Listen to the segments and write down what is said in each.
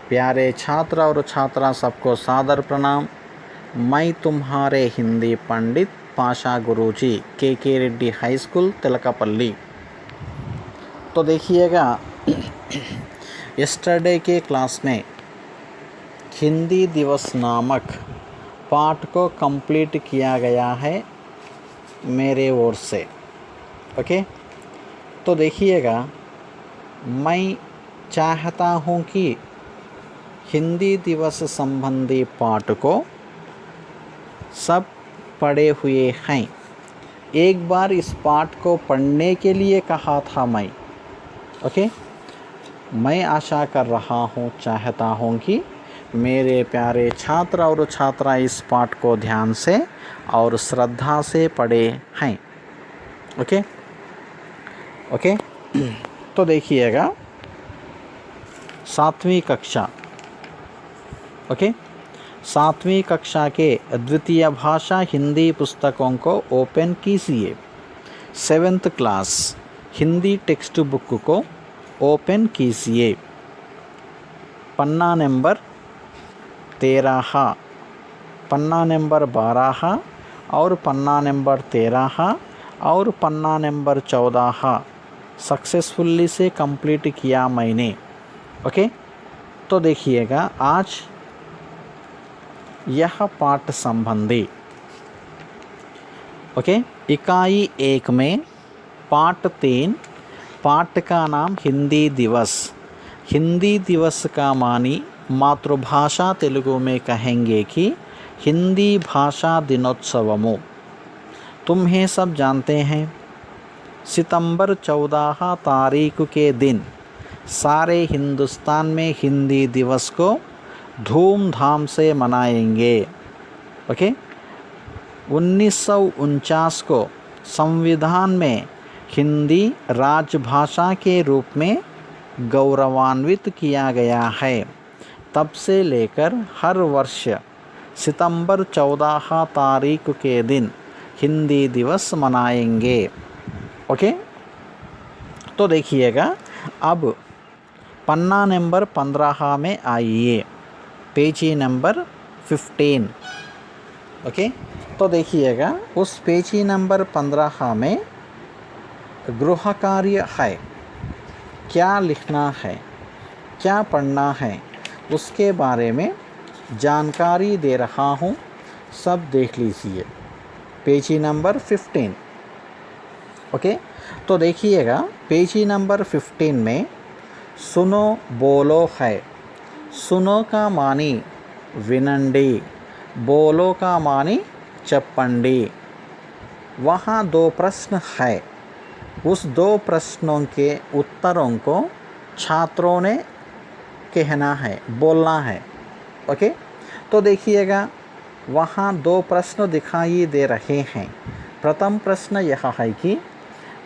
प्यारे छात्र और छात्रा सबको सादर प्रणाम। मैं तुम्हारे हिंदी पंडित पाशा गुरुजी के रेड्डी हाई स्कूल तिलकापल्ली। तो देखिएगा यस्टरडे के क्लास में हिंदी दिवस नामक पाठ को कंप्लीट किया गया है मेरे ओर से। ओके, तो देखिएगा मैं चाहता हूँ कि हिंदी दिवस संबंधी पाठ को सब पढ़े हुए हैं। एक बार इस पाठ को पढ़ने के लिए कहा था मैं। ओके, मैं आशा कर रहा हूँ, चाहता हूँ कि मेरे प्यारे छात्र और छात्रा इस पाठ को ध्यान से और श्रद्धा से पढ़े हैं। ओके ओके तो देखिएगा 7वीं कक्षा, ओके, 7वीं कक्षा के द्वितीय भाषा हिंदी पुस्तकों को ओपन कीजिए। 7th class Hindi text book को ओपन कीजिए। पन्ना नंबर 13, पन्ना नंबर 12 और पन्ना नंबर 13 और पन्ना नंबर 14 सक्सेसफुली से कंप्लीट किया मैंने। ओके, तो देखिएगा आज यह पाठ संबंधी ओके इकाई 1 में पाठ 3, पाठ का नाम हिंदी दिवस। हिंदी दिवस का मानी मातृभाषा तेलुगु में कहेंगे कि हिंदी भाषा दिनोत्सवमु। तुम्हें सब जानते हैं सितंबर 14 तारीख के दिन सारे हिंदुस्तान में हिंदी दिवस को धूमधाम से मनाएंगे। ओके, 1949 को संविधान में हिंदी राजभाषा के रूप में गौरवान्वित किया गया है। तब से लेकर हर वर्ष सितंबर 14 तारीख के दिन हिंदी दिवस मनाएंगे। ओके, तो देखिएगा अब पन्ना नंबर 15 में आइए, पेजी नंबर 15। ओके, तो देखिएगा उस पेजी नंबर 15 में गृह कार्य है, क्या लिखना है, क्या पढ़ना है, उसके बारे में जानकारी दे रहा हूँ, सब देख लीजिए। पेजी नंबर 15। ओके, तो देखिएगा पेजी नंबर 15 में सुनो बोलो है। सुनो का मानी विनंडी, बोलो का मानी चप्पंडी। वहाँ 2 प्रश्न है, उस 2 प्रश्नों के उत्तरों को छात्रों ने कहना है, बोलना है। ओके, तो देखिएगा वहाँ 2 प्रश्न दिखाई दे रहे हैं। प्रथम प्रश्न यह है कि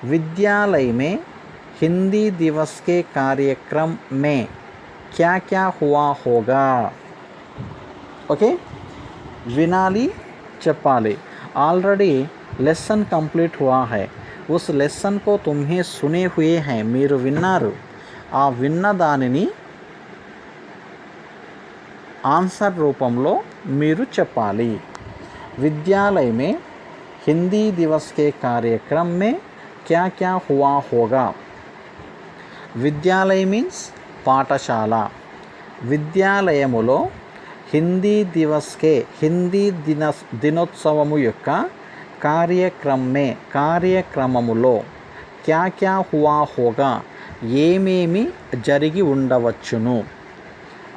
विद्यालय में हिंदी दिवस के कार्यक्रम में क्या क्या हुआ होगा। ओके, विनाली चप्पाले ऑलरेडी लेसन कंप्लीट हुआ है। उस लेसन को तुम्हें सुने हुए हैं, మీరు విన్నారు। ఆ విన్న దానిని ఆన్సర్ రూపంలో మీరు చెప్పాలి। विद्यालय में हिंदी दिवस के कार्यक्रम में क्या क्या हुआ होगा। విద్యాలయ మీన్స్ పాఠశాల। విద్యాలయములో హిందీ దివస్కే హిందీ దినోత్సవము యొక్క కార్యక్రమములో क्या क्या हुआ होगा, ఏమేమి జరిగి ఉండవచ్చును।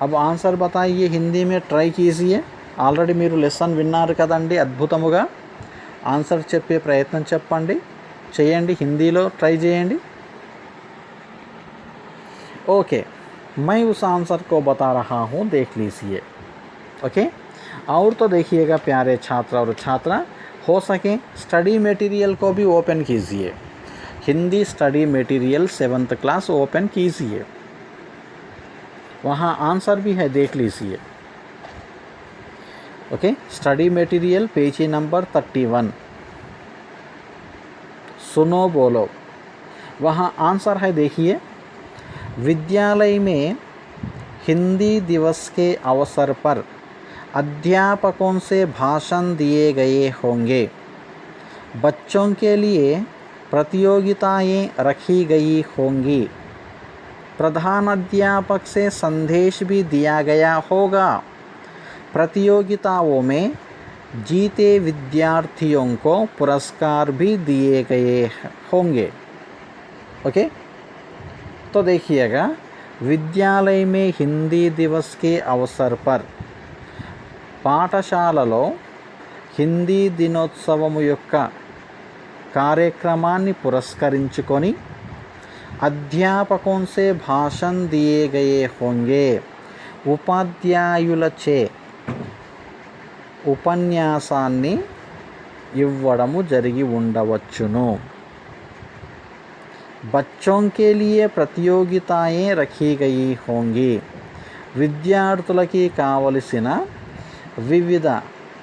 अब ఆన్సర్ बताइए, हिंदी में ట్రై कीजिए। ఆల్రెడీ మీరు లెసన్ విన్నారు కదండి, అద్భుతముగా ఆన్సర్ చెప్పే ప్రయత్నం చేయండి, హిందీలో ట్రై చేయండి। ओके, मैं उस आंसर को बता रहा हूँ, देख लीजिए। ओके, और तो देखिएगा प्यारे छात्र और छात्रा, हो सके स्टडी मटेरियल को भी ओपन कीजिए। Hindi study material 7th class open कीजिए, वहाँ आंसर भी है, देख लीजिए। Okay, study material page number 31। सुनो बोलो, वहाँ आंसर है, देखिए। विद्यालय में हिंदी दिवस के अवसर पर अध्यापकों से भाषण दिए गए होंगे। बच्चों के लिए प्रतियोगिताएं रखी गई होंगी। प्रधानाध्यापक से संदेश भी दिया गया होगा। प्रतियोगिताओं में जीते विद्यार्थियों को पुरस्कार भी दिए गए होंगे। ओके, तो देखिएगा, विद्यालय में हिंदी दिवस के अवसर पर పాఠశాలలో హిందీ దినోత్సవము యొక్క కార్యక్రమాన్ని పురస్కరించుకొని అధ్యాపकों से भाषण दिए गए होंगे। ఉపాధ్యాయులచే ఉపన్యాసాన్ని ఇవ్వడము జరిగి ఉండవచ్చును। बच्चों के लिए प्रतियोगिताएं रखी गई होंगी। విద్యార్థులకి కావలసిన వివిధ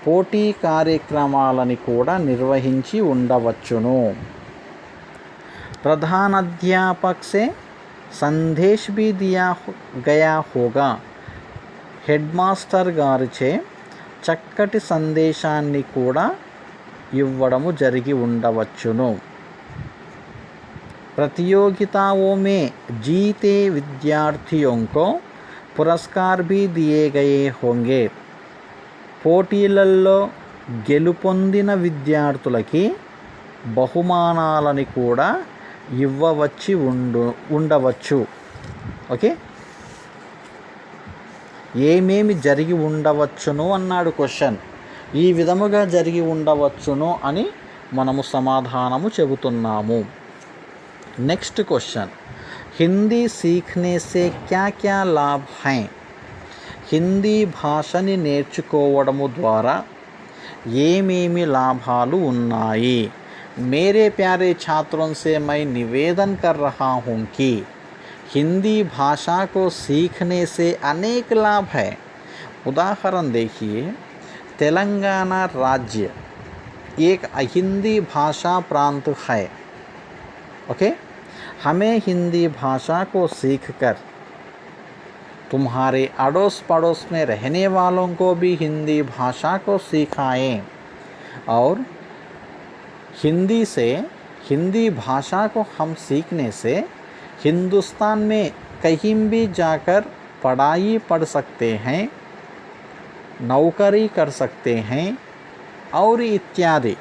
పోటీ కార్యక్రమాలని కూడా నిర్వహించి ఉండవచ్చును। प्रधानाध्यापक से संदेश भी दिया गया होगा। హెడ్ మాస్టర్ గారిచే చక్కటి సందేశాన్ని కూడా ఇవ్వడము జరిగి ఉండవచ్చును। प्रतियोगिताओं में जीते विद्यार्थियों को पुरस्कार भी दिए गए होंगे। పోటీలలో గెలుపొందిన విద్యార్థులకి బహుమానాలని కూడా ఇవ్వవచ్చి ఉండవచ్చు। ఓకే, ఏమేమి జరిగి ఉండవచ్చును అన్నాడు క్వశ్చన్। ఈ విధముగా జరిగి ఉండవచ్చును అని మనము సమాధానము చెబుతున్నాము। नेक्स्ट क्वेश्चन, हिंदी सीखने से क्या क्या लाभ हैं? హిందీ భాషని నేర్చుకోవడము ద్వారా ఏమేమి లాభాలు ఉన్నాయి? मेरे प्यारे छात्रों से मैं निवेदन कर रहा हूँ कि हिंदी भाषा को सीखने से अनेक लाभ है। उदाहरण देखिए, तेलंगाना राज्य एक हिंदी भाषा प्रांत है। ओके, हमें हिंदी भाषा को सीखकर तुम्हारे अड़ोस पड़ोस में रहने वालों को भी हिंदी भाषा को सिखाएं और हिंदी भाषा को हम सीखने से हिंदुस्तान में कहीं भी जाकर पढ़ाई पढ़ सकते हैं, नौकरी कर सकते हैं और इत्यादि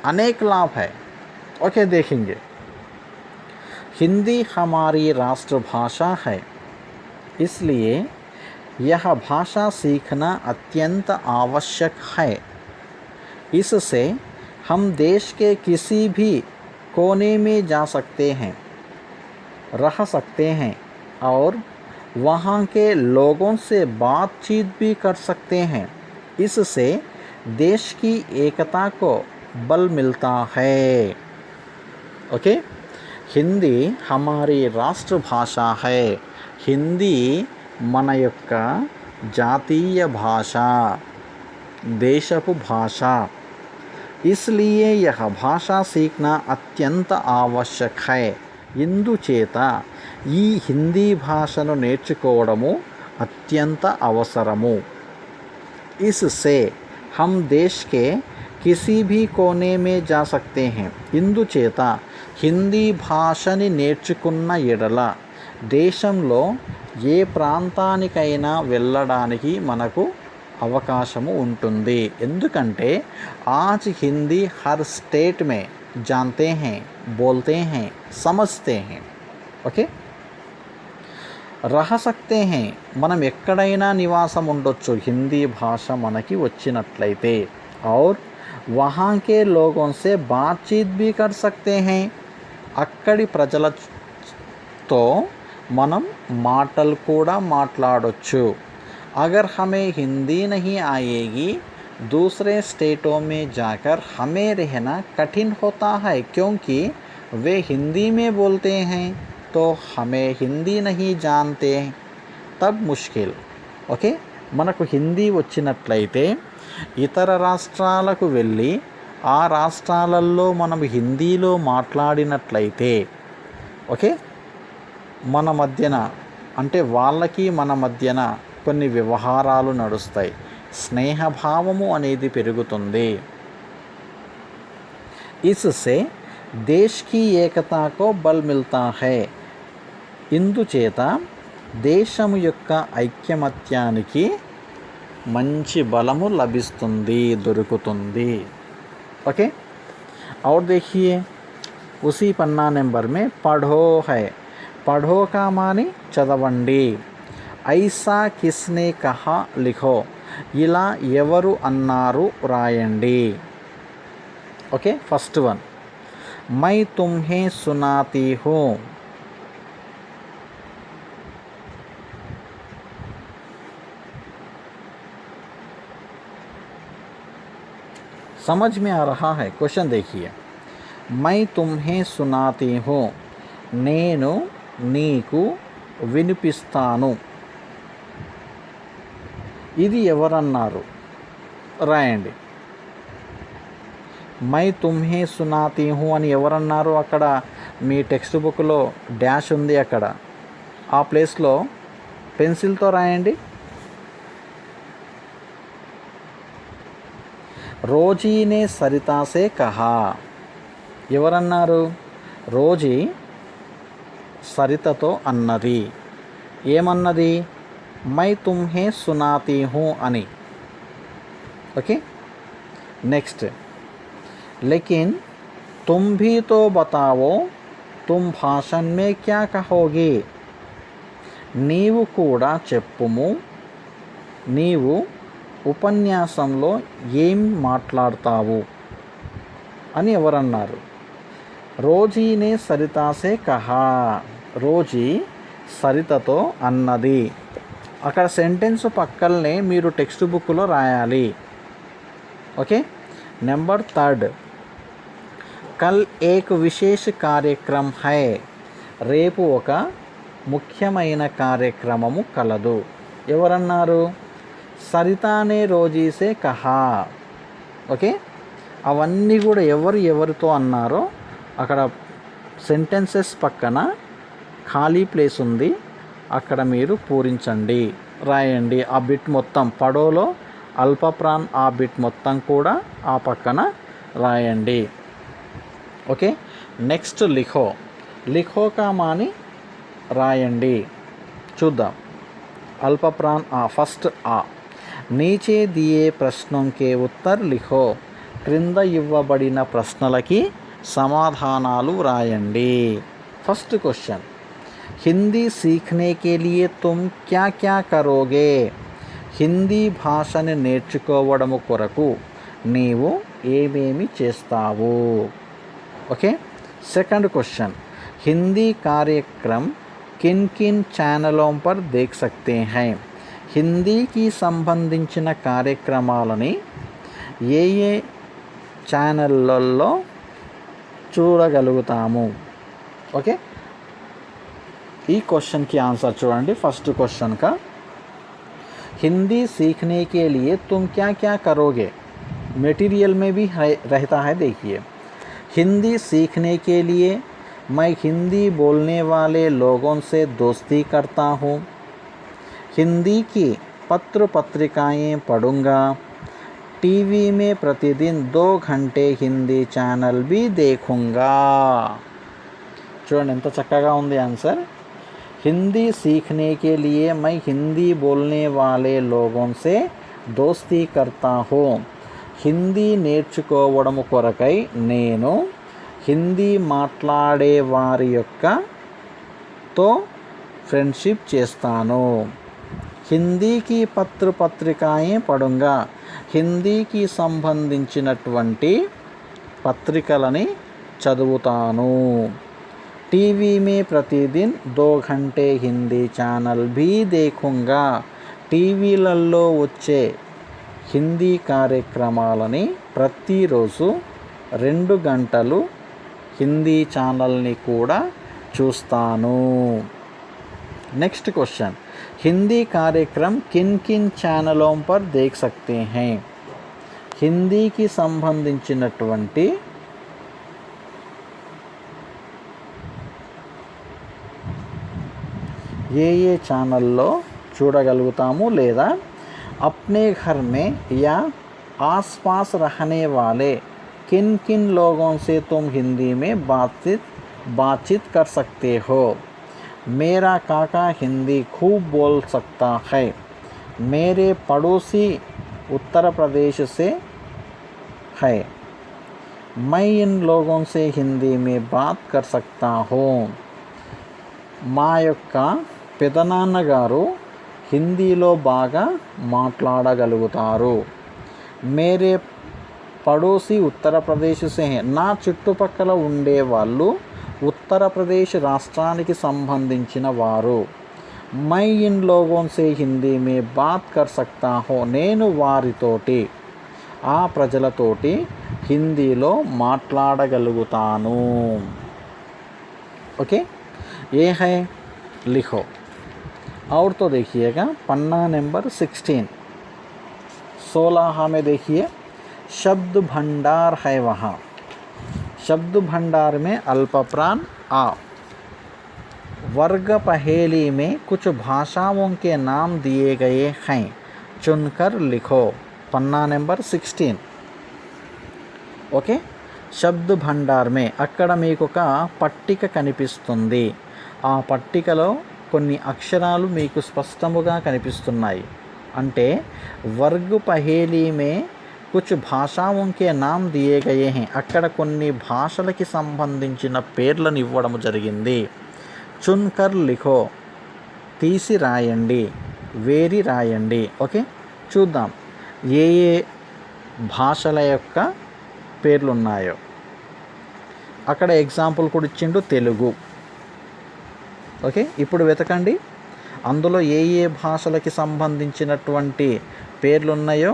अनेक लाभ है। ओके, देखेंगे, हिंदी हमारी राष्ट्रभाषा है, इसलिए यह भाषा सीखना अत्यंत आवश्यक है। इससे हम देश के किसी भी कोने में जा सकते हैं, रह सकते हैं और वहाँ के लोगों से बातचीत भी कर सकते हैं। इससे देश की एकता को बल मिलता है। ओके, हिंदी हमारी राष्ट्रभाषा है। हिंदी మన యొక్క జాతీయ భాష, దేశపు భాష। इसलिए यह भाषा सीखना अत्यंत आवश्यक है। ఇందుచేత ఈ హిందీ భాషను నేర్చుకోవడము అత్యంత అవసరము। इससे हम देश के किसी भी कोने में जा सकते हैं। ఇందుచేత హిందీ భాషని నేర్చుకున్న ఎడల దేశంలో ఏ ప్రాంతానికైనా వెళ్ళడానికి మనకు అవకాశము ఉంటుంది। ఎందుకంటే आज हिंदी हर स्टेट में जानते हैं, बोलते हैं, समझते हैं। ఓకే, रह सकते हैं, మనం ఎక్కడైనా నివాసం ఉండొచ్చు హిందీ భాష మనకి వచ్చినట్లయితే। और वहाँ के लोगों से बातचीत भी कर सकते हैं, అక్కడి ప్రజలతో మనం మాటలు కూడా మాట్లాడొచ్చు। अगर हमें हिंदी नहीं आएगी, दूसरे स्टेटों में जाकर हमें रहना कठिन होता है, क्योंकि वे हिंदी में बोलते हैं तो हमें हिंदी नहीं जानते, तब मुश्किल। ओके, మనకు హిందీ వచ్చినట్లయితే ఇతర రాష్ట్రాలకు వెళ్ళి ఆ రాష్ట్రాలలో మనం హిందీలో మాట్లాడినట్లయితే, ఓకే, మన మధ్యన అంటే వాళ్ళకి మన మధ్యన కొన్ని వ్యవహారాలు నడుస్తాయి, స్నేహభావము అనేది పెరుగుతుంది. इससे देश की एकता को बल मिलता है. ఇందుచేత దేశము యొక్క ఐక్యమత్యానికి మంచి బలము లభిస్తుంది, దొరుకుతుంది. ओके, और देखिए उसी पन्ना नंबर में पढ़ो है. पढ़ो का मानी చదవండి. ऐसा किसने कहा लिखो. ఇలా ఎవరు అన్నారు రాయండి. ओके, फर्स्ट वन, मैं तुम्हें सुनाती हूँ. समझ में आ रहा है? क्वेश्चन देखिए. मैं तुम्हें सुनाती हूँ, నేను నీకు వినిపిస్తాను. ఇది ఎవరన్నారు రాయండి. మై తుమ్హే సునాతీ హూ అని ఎవరన్నారు? అక్కడ మీ టెక్స్ట్ బుక్లో డాష్ ఉంది, అక్కడ ఆ ప్లేస్లో పెన్సిల్తో రాయండి. రోజీనే సరితాసే కహా. ఎవరన్నారు? రోజీ సరితతో అన్నది. ఏమన్నది? మై తుమ్హే సునాతీ హూ అని. ఓకే, నెక్స్ట్, लेकिन तुम भी तो बताओ तुम भाषण में क्या कहोगे. నీవు కూడా చెప్పుము, నీవు ఉపన్యాసంలో ఏం మాట్లాడతావు అని ఎవరన్నారు? రోజీనే సరితాసే కహా. రోజీ సరితతో అన్నది. అక్కడ సెంటెన్స్ పక్కనే మీరు టెక్స్ట్ బుక్లో రాయాలి. ఓకే, నెంబర్ థర్డ్, కల్ ఏక్ విశేష కార్యక్రమం హై. రేపు ఒక ముఖ్యమైన కార్యక్రమము కలదు. ఎవరన్నారు? సరితానే రోజీసే కహా. ఓకే, అవన్నీ కూడా ఎవరితో అన్నారో అక్కడ సెంటెన్సెస్ పక్కన ఖాళీ ప్లేస్ ఉంది, అక్కడ మీరు పూరించండి, రాయండి. ఆ బిట్ మొత్తం పడోలో అల్పప్రాన్ ఆ బిట్ మొత్తం కూడా ఆ పక్కన రాయండి. Okay, next లిఖో. లిఖో కా మాని రాయండి. చూద్దాం. అల్పప్రాన్ ఆ, ఫస్ట్ ఆ. నీచే దియే ప్రశ్నకే ఉత్తర్ లిఖో. క్రింద ఇవ్వబడిన ప్రశ్నలకి సమాధానాలు రాయండి. ఫస్ట్ క్వశ్చన్, హిందీ సీఖనే కే లియే తుమ్ క్యా క్యా కరోగే. హిందీ భాషని నేర్చుకోవడము కొరకు నీవు ఏమేమి చేస్తావు. ఓకే, సెకండ్ క్వశ్చన్, హిందీ కార్యక్రम किन किन ఛానलों पर देख सकते हैं. హిందీకి సంబంధించిన కార్యక్రమాలని ఏ ఏ ఛానళ్ళల్లో చూడగలుగుతాము. ఓకే, ఈ క్వశ్చన్కి ఆన్సర్ చూడండి. ఫస్ట్ క్వశ్చన్ का हिंदी सीखने के लिए तुम क्या क्या करोगे. मटेरियल में भी रहता है. देखिए, हिंदी सीखने के लिए मैं हिंदी बोलने वाले लोगों से दोस्ती करता हूँ. हिंदी की पत्र पत्रिकाएँ पढ़ूँगा. टीवी में प्रतिदिन 2 घंटे हिंदी ఛానల్ भी देखूँगा. చూడండి ఎంత చక్కగా ఉంది ఆన్సర్. हिंदी सीखने के लिए मैं हिंदी बोलने वाले लोगों से दोस्ती करता हूँ. హిందీ నేర్చుకోవడము కొరకై నేను హిందీ మాట్లాడే వారి తో ఫ్రెండ్షిప్ చేస్తాను. హిందీకి పత్రికాయే పడుంగా. హిందీకి సంబంధించినటువంటి పత్రికలని చదువుతాను. టీవీ మే ప్రతిదిన్ 2 घंटे హిందీ ఛానల్ भी देखूँगा. టీవీలలో వచ్చే హిందీ కార్యక్రమాలని ప్రతిరోజు 2 గంటలు హిందీ ఛానల్ని కూడా చూస్తాను. నెక్స్ట్ క్వశ్చన్, హిందీ కార్యక్రम किन किन ఛానलों पर देख सकते हैं. హిందీకి సంబంధించినటువంటి ఏ ఛానల్లో చూడగలుగుతాము లేదా अपने घर में या आसपास रहने वाले किन किन लोगों से तुम हिंदी में बातचीत कर सकते हो। मेरा काका हिंदी खूब बोल सकता है। मेरे पड़ोसी उत्तर प्रदेश से है। मैं इन लोगों से हिंदी में बात कर सकता हूँ। మా యొక్క పెదనాన్నగారు హిందీలో బాగా మాట్లాడగలుగుతారు. మేరే పడోసి ఉత్తరప్రదేశ్ సే హై. నా చుట్టుపక్కల ఉండేవాళ్ళు ఉత్తరప్రదేశ్ రాష్ట్రానికి సంబంధించిన వారు. మై ఇన్ లోగోన్ సే హిందీ మే బాత్ కర్ సక్తా హో. నేను వారితోటి ఆ ప్రజలతోటి హిందీలో మాట్లాడగలుగుతాను. ఓకే, ये है लिखो. और तो देखिएगा पन्ना नंबर 16 में देखिए शब्द भंडार है. वहाँ शब्द भंडार में अल्पप्राण आ. वर्ग पहेली में कुछ भाषाओं के नाम दिए गए हैं, चुनकर लिखो. पन्ना नंबर 16. ఓకే, శబ్ద భండార్ మే అక్కడ మీకు ఒక పట్టిక కనిపిస్తుంది. ఆ పట్టికలో కొన్ని అక్షరాలు మీకు స్పష్టముగా కనిపిస్తున్నాయి. అంటే వర్గ్ పహేలీ మే కుచ్ భాషాओं के नाम दिए गए हैं. అక్కడ కొన్ని భాషలకి సంబంధించిన పేర్లను ఇవ్వడం జరిగింది. చున్కర్ లిఖో, తీసి రాయండి, వేరి రాయండి. ఓకే, చూద్దాం ఏ ఏ భాషల యొక్క పేర్లు ఉన్నాయో. అక్కడ ఎగ్జాంపుల్ కూడా ఇచ్చిండు తెలుగు. ఓకే, ఇప్పుడు వెతకండి అందులో ఏ ఏ భాషలకి సంబంధించినటువంటి పేర్లు ఉన్నాయో.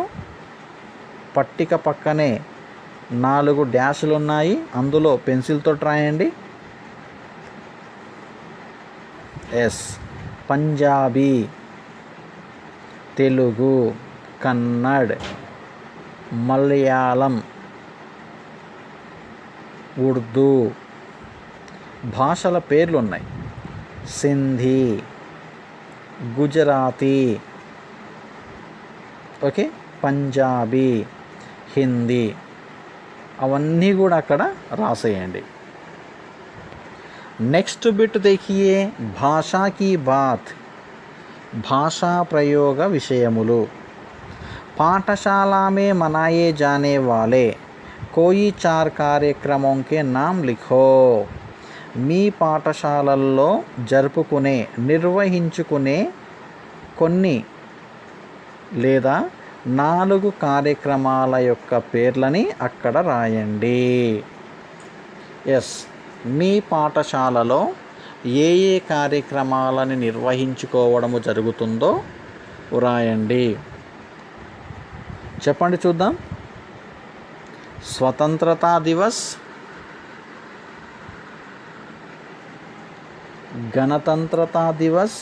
పట్టిక పక్కనే 4 డాష్లు ఉన్నాయి, అందులో పెన్సిల్తో రాయండి. ఎస్, పంజాబీ, తెలుగు, కన్నడ్, మలయాళం, ఉర్దూ భాషల పేర్లు ఉన్నాయి. సింధీ, గుజరాతీ, ఓకే, పంజాబీ, హిందీ అవన్నీ కూడా అక్కడ రాసేయండి. నెక్స్ట్ బిట్ देखिए భాషా की बात. భాషా ప్రయోగ విషయములు. पाठशाला में मनाए जाने वाले कोई 4 కార్యక్రమం के नाम लिखो. మీ పాఠశాలల్లో జరుపుకునే నిర్వహించుకునే కొన్ని లేదా 4 కార్యక్రమాల యొక్క పేర్లని అక్కడ రాయండి. ఎస్, మీ పాఠశాలలో ఏ ఏ కార్యక్రమాలని నిర్వహించుకోవడము జరుగుతుందో రాయండి. చెప్పండి చూద్దాం. స్వతంత్రతా దివస్, गणतंत्रता दिवस,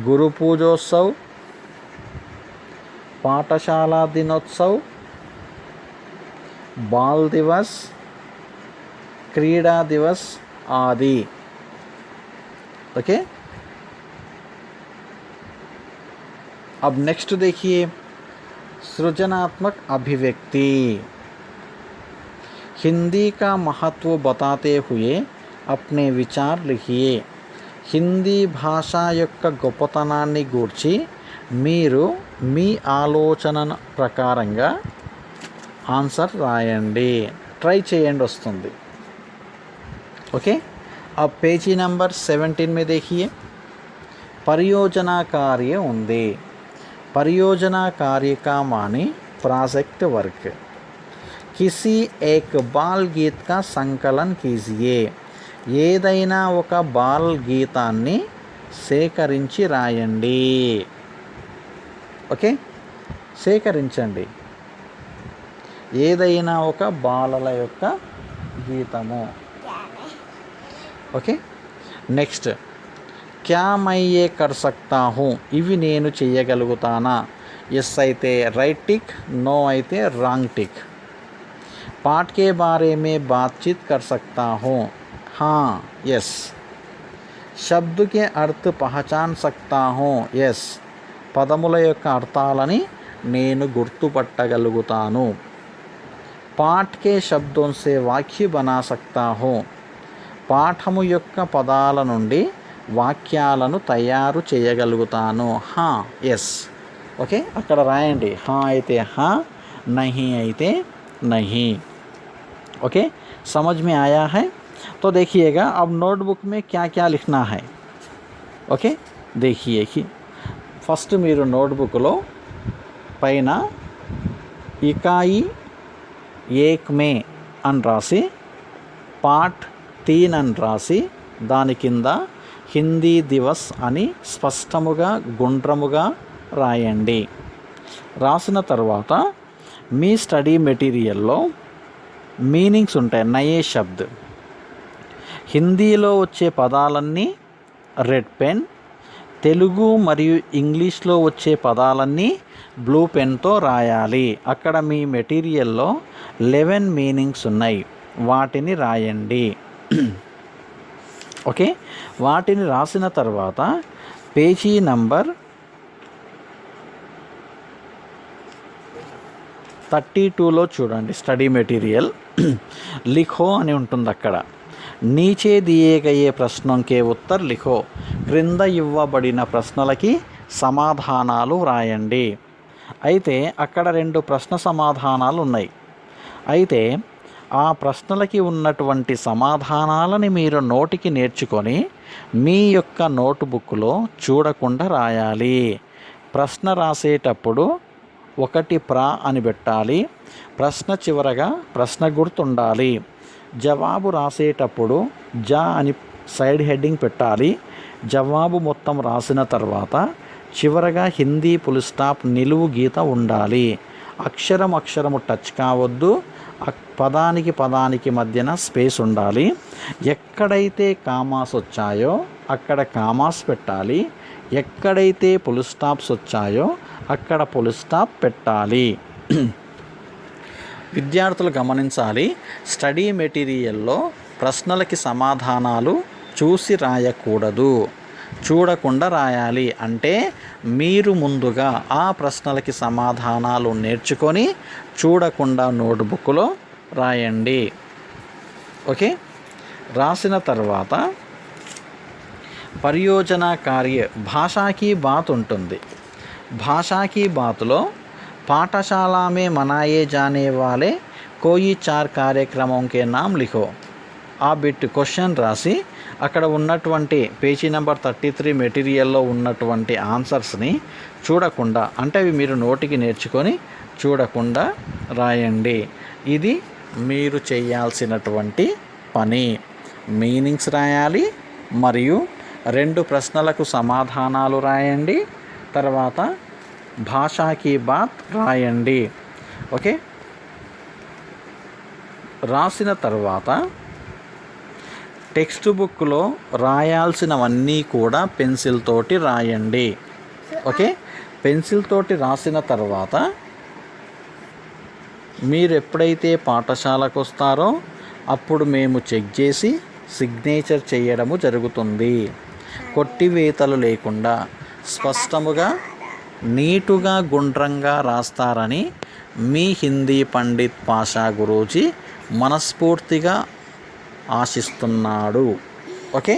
गुरु पूजोत्सव, पाठशाला दिनोत्सव, बाल दिवस, क्रीड़ा दिवस आदि. ओके, अब नेक्स्ट देखिए सृजनात्मक अभिव्यक्ति. हिंदी का महत्व बताते हुए अपने विचार लिखिए. హిందీ భాష యొక్క గొప్పతనాన్ని గూర్చి మీరు మీ ఆలోచన ప్రకారంగా ఆన్సర్ రాయండి. ట్రై చేయండి, వస్తుంది. ఓకే, अब पेजी नंबर 17 में देखिए परियोजना कार्य ఉంది. परियोजना कार्य का माने प्रोजेक्ट वर्क. किसी एक बाल गीत का संकलन कीजिए. ఏదైనా ఒక బాల్ గీతాన్ని సేకరించి రాయండి. ఓకే, సేకరించండి ఏదైనా ఒక బాలల యొక్క గీతము. ఓకే, నెక్స్ట్ క్యా మై ఏ కర్ సక్తా హూ. ఇవి నేను చేయగలుగుతానా. ఎస్ అయితే రైట్ టిక్, నో అయితే రాంగ్ టిక్. पाठ के बारे में बातचीत कर सकता हूँ. हाँ, यस. शब्द के अर्थ पहचान सकता हूँ. ఎస్, పదముల యొక్క అర్థాలని నేను గుర్తుపట్టగలుగుతాను. పాఠ్ కే శబ్దోं से వాక్య బనా సక్తా హూ. పాఠము యొక్క పదాల నుండి వాక్యాలను తయారు చేయగలుగుతాను. హా, ఎస్. ఓకే, అక్కడ రాయండి. హా అయితే హా, नहीं అయితే नहीं. ओके, समझ में आया है? तो देखिएगा अब नोटबुक में क्या क्या लिखना है. ओके, देखिए कि ఫస్ట్ మీరు నోట్బుక్లో పైన ఇకాయి 1 మే అని రాసి, పార్ట్ 3 అని రాసి, దాని కింద హిందీ దివస్ అని స్పష్టముగా గుండ్రముగా రాయండి. రాసిన తర్వాత మీ స్టడీ మెటీరియల్లో మీనింగ్స్ ఉంటాయి. నయే శబ్ద్, హిందీలో వచ్చే పదాలన్నీ రెడ్ పెన్, తెలుగు మరియు ఇంగ్లీష్లో వచ్చే పదాలన్నీ బ్లూ పెన్తో రాయాలి. అక్కడ మీ మెటీరియల్లో 11 మీనింగ్స్ ఉన్నాయి, వాటిని రాయండి. ఓకే, వాటిని రాసిన తర్వాత పేజీ నంబర్ 32లో చూడండి, స్టడీ మెటీరియల్ లిఖో అని ఉంటుంది. అక్కడ నీచే దియే గయే ప్రశ్నోं के उत्तर लिखो, క్రింద ఇవ్వబడిన ప్రశ్నలకి సమాధానాలు రాయండి. అయితే అక్కడ 2 ప్రశ్న సమాధానాలు ఉన్నాయి. అయితే ఆ ప్రశ్నలకి ఉన్నటువంటి సమాధానాలని మీరు నోటికి నేర్చుకొని మీ యొక్క నోట్బుక్లో చూడకుండా రాయాలి. ప్రశ్న రాసేటప్పుడు 1 ప్రా అని పెట్టాలి. ప్రశ్న చివరగా ప్రశ్న గుర్తుండాలి. జవాబు రాసేటప్పుడు జా అని సైడ్ హెడ్డింగ్ పెట్టాలి. జవాబు మొత్తం రాసిన తర్వాత చివరగా హిందీ ఫుల్ స్టాప్ నిలువు గీత ఉండాలి. అక్షరము టచ్ కావద్దు. పదానికి మధ్యన స్పేస్ ఉండాలి. ఎక్కడైతే కామాస్ వచ్చాయో అక్కడ కామాస్ పెట్టాలి. ఎక్కడైతే ఫుల్ స్టాప్స్ వచ్చాయో అక్కడ ఫుల్ స్టాప్ పెట్టాలి. విద్యార్థులు గమనించాలి, స్టడీ మెటీరియల్లో ప్రశ్నలకి సమాధానాలు చూసి రాయకూడదు, చూడకుండా రాయాలి. అంటే మీరు ముందుగా ఆ ప్రశ్నలకి సమాధానాలు నేర్చుకొని చూడకుండా నోట్బుక్లో రాయండి. ఓకే, రాసిన తర్వాత పరియోజన కార్య భాషాకి బాత్ ఉంటుంది. భాషాకి బాత్లో पाठशाला में मनाए जाने वाले कोई 4 कार्यक्रमों के नाम लिखो. ఆ బిట్ క్వశ్చన్ రాసి అక్కడ ఉన్నటువంటి పేజీ నెంబర్ 33 మెటీరియల్లో ఉన్నటువంటి ఆన్సర్స్ని చూడకుండా, అంటే అవి మీరు నోటికి నేర్చుకొని చూడకుండా రాయండి. ఇది మీరు చేయాల్సినటువంటి పని. మీనింగ్స్ రాయాలి మరియు 2 ప్రశ్నలకు సమాధానాలు రాయండి. తర్వాత భాషాకి బాత్ రాయండి. ఓకే, రాసిన తర్వాత టెక్స్ట్ బుక్లో రాయాల్సినవన్నీ కూడా పెన్సిల్ తోటి రాయండి. ఓకే, పెన్సిల్ తోటి రాసిన తర్వాత మీరు ఎప్పుడైతే పాఠశాలకు వస్తారో అప్పుడు మేము చెక్ చేసి సిగ్నేచర్ చేయడము జరుగుతుంది. కొట్టివేతలు లేకుండా స్పష్టముగా నీటుగా గుండ్రంగా రాస్తారని మీ హిందీ పండిత్ పాషా గురూజీ మనస్ఫూర్తిగా ఆశిస్తున్నాడు. ఓకే,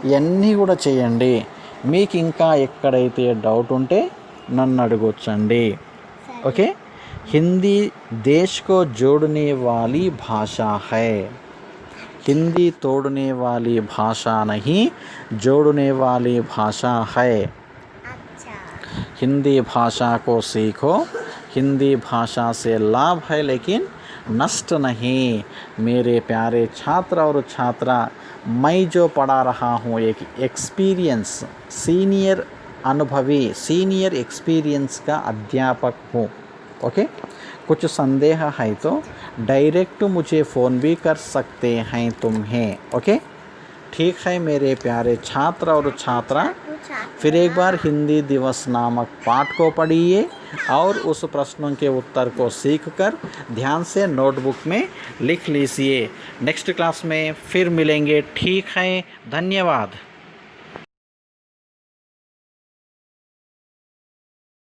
ఇవన్నీ కూడా చేయండి. మీకు ఇంకా ఎక్కడైతే డౌట్ ఉంటే నన్ను అడగొచ్చండి. ఓకే, హిందీ देश को जोड़ने वाली भाषा है. हिंदी तोड़ने वाली भाषा नहीं, जोड़ने वाली भाषा है. हिंदी भाषा को सीखो, हिंदी भाषा से लाभ है लेकिन नष्ट नहीं. मेरे प्यारे छात्र और छात्रा, मैं जो पढ़ा रहा हूँ एक एक्सपीरियंस सीनियर अनुभवी सीनियर एक्सपीरियंस का अध्यापक हूँ. ओके, कुछ संदेह है तो डायरेक्ट मुझे फ़ोन भी कर सकते हैं तुम्हें. ओके, ठीक है मेरे प्यारे छात्र और छात्रा, फिर एक बार हिंदी दिवस नामक पाठ को पढ़िए और उस प्रश्नों के उत्तर को सीखकर ध्यान से नोटबुक में लिख लीजिए. नेक्स्ट क्लास में फिर मिलेंगे. ठीक है, धन्यवाद.